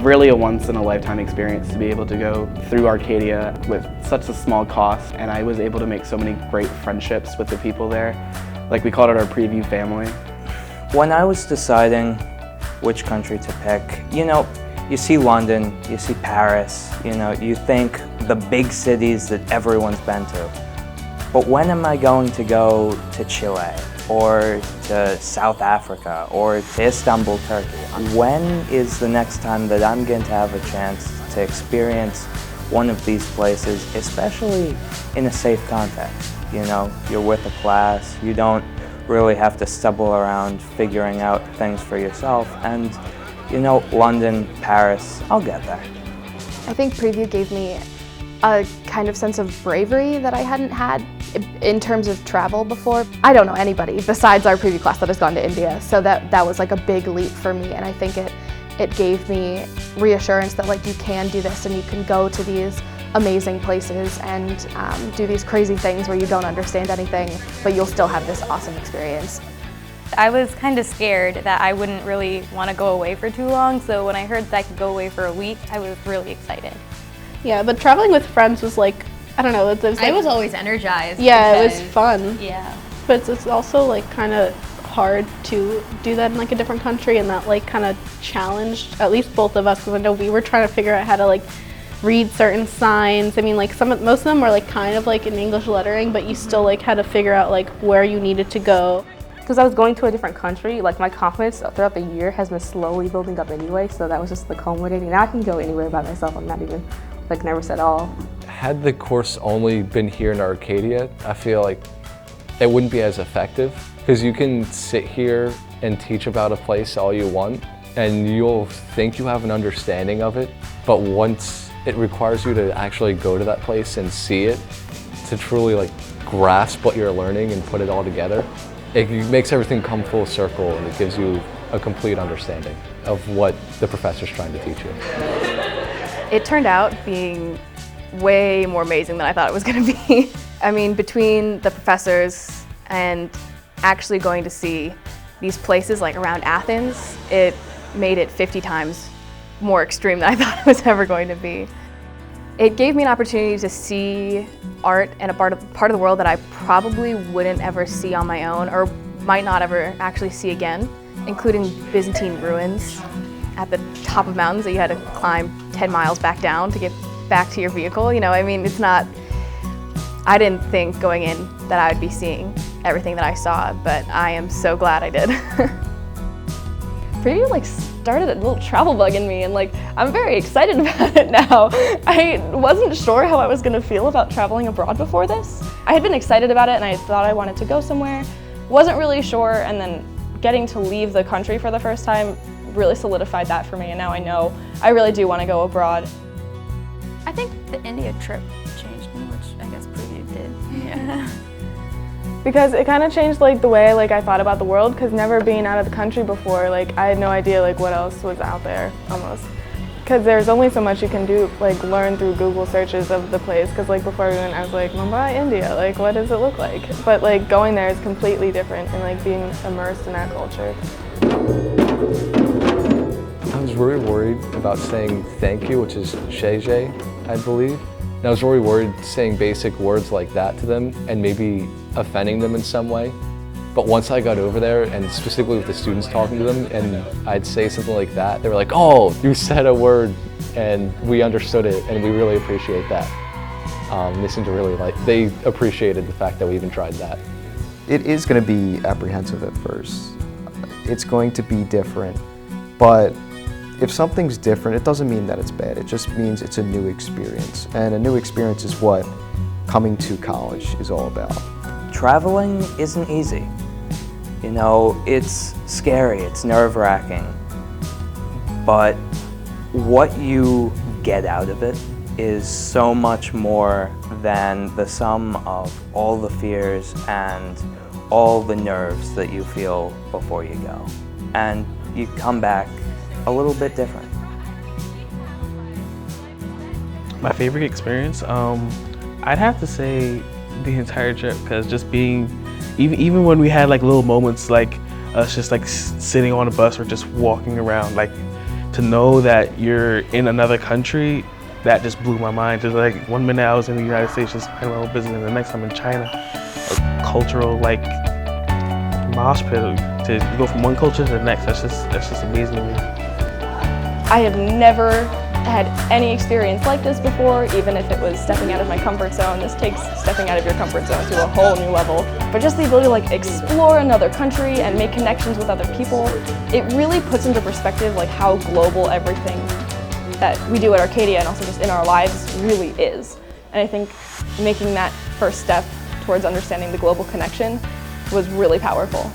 really a once-in-a-lifetime experience to be able to go through Arcadia with such a small cost, and I was able to make so many great friendships with the people there. Like, we called it our preview family. When I was deciding which country to pick, you see London, you see Paris, you think the big cities that everyone's been to. But when am I going to go to Chile, or to South Africa, or to Istanbul, Turkey? When is the next time that I'm going to have a chance to experience one of these places, especially in a safe context? You're with a class, you don't really have to stumble around figuring out things for yourself, and London, Paris, I'll get there. I think Preview gave me a kind of sense of bravery that I hadn't had in terms of travel before. I don't know anybody besides our Preview class that has gone to India, so that was like a big leap for me, and I think it gave me reassurance that like you can do this and you can go to these amazing places and do these crazy things where you don't understand anything, but you'll still have this awesome experience. I was kind of scared that I wouldn't really want to go away for too long, so when I heard that I could go away for a week, I was really excited. Yeah, but traveling with friends was like, I don't know. It was like, I was always energized. Yeah, it was fun. Yeah. But it's also like kind of hard to do that in like a different country, and that like kind of challenged at least both of us, because I know we were trying to figure out how to like read certain signs. I mean, like most of them were like kind of like in English lettering, but you still like had to figure out like where you needed to go. Because I was going to a different country, like my confidence throughout the year has been slowly building up anyway, so that was just like culminating. Now I can go anywhere by myself. I'm not even like nervous at all. Had the course only been here in Arcadia, I feel like it wouldn't be as effective, because you can sit here and teach about a place all you want, and you'll think you have an understanding of it, but once it requires you to actually go to that place and see it, to truly like grasp what you're learning and put it all together, it makes everything come full circle, and it gives you a complete understanding of what the professor's trying to teach you. It turned out being way more amazing than I thought it was going to be. I mean, between the professors and actually going to see these places like around Athens, it made it 50 times more extreme than I thought it was ever going to be. It gave me an opportunity to see art and a part of the world that I probably wouldn't ever see on my own, or might not ever actually see again, including Byzantine ruins at the top of mountains that you had to climb 10 miles back down to get back to your vehicle. I mean, I didn't think going in that I would be seeing everything that I saw, but I am so glad I did. Preview started a little travel bug in me, and I'm very excited about it now. I wasn't sure how I was going to feel about traveling abroad before this. I had been excited about it and I thought I wanted to go somewhere. Wasn't really sure, and then getting to leave the country for the first time really solidified that for me, and now I know I really do want to go abroad. I think the India trip changed me, which I guess Preview did. Yeah. Because it kind of changed the way I thought about the world, because never being out of the country before, I had no idea what else was out there almost. Because there's only so much you can do, learn through Google searches of the place, because before we went I was like, Mumbai, India, what does it look like? But going there is completely different, and being immersed in that culture. I was really worried about saying thank you, which is sheje, I believe. And I was really worried saying basic words like that to them and maybe offending them in some way. But once I got over there, and specifically with the students talking to them, and I'd say something like that, they were like, oh, you said a word and we understood it, and we really appreciate that. They seemed to they appreciated the fact that we even tried that. It is going to be apprehensive at first. It's going to be different, but if something's different, it doesn't mean that it's bad. It just means it's a new experience. And a new experience is what coming to college is all about. Traveling isn't easy. It's scary, it's nerve-wracking. But what you get out of it is so much more than the sum of all the fears and all the nerves that you feel before you go. And you come back a little bit different. My favorite experience, I'd have to say the entire trip, because just being, even when we had little moments us just sitting on a bus or just walking around, to to know that you're in another country, that just blew my mind. Just like 1 minute I was in the United States just minding my own business, and the next I'm in China. A cultural like mosh pit to go from one culture to the next. That's just amazing to me. I have never had any experience like this before, even if it was stepping out of my comfort zone. This takes stepping out of your comfort zone to a whole new level. But just the ability to like explore another country and make connections with other people, it really puts into perspective like how global everything that we do at Arcadia and also just in our lives really is. And I think making that first step towards understanding the global connection was really powerful.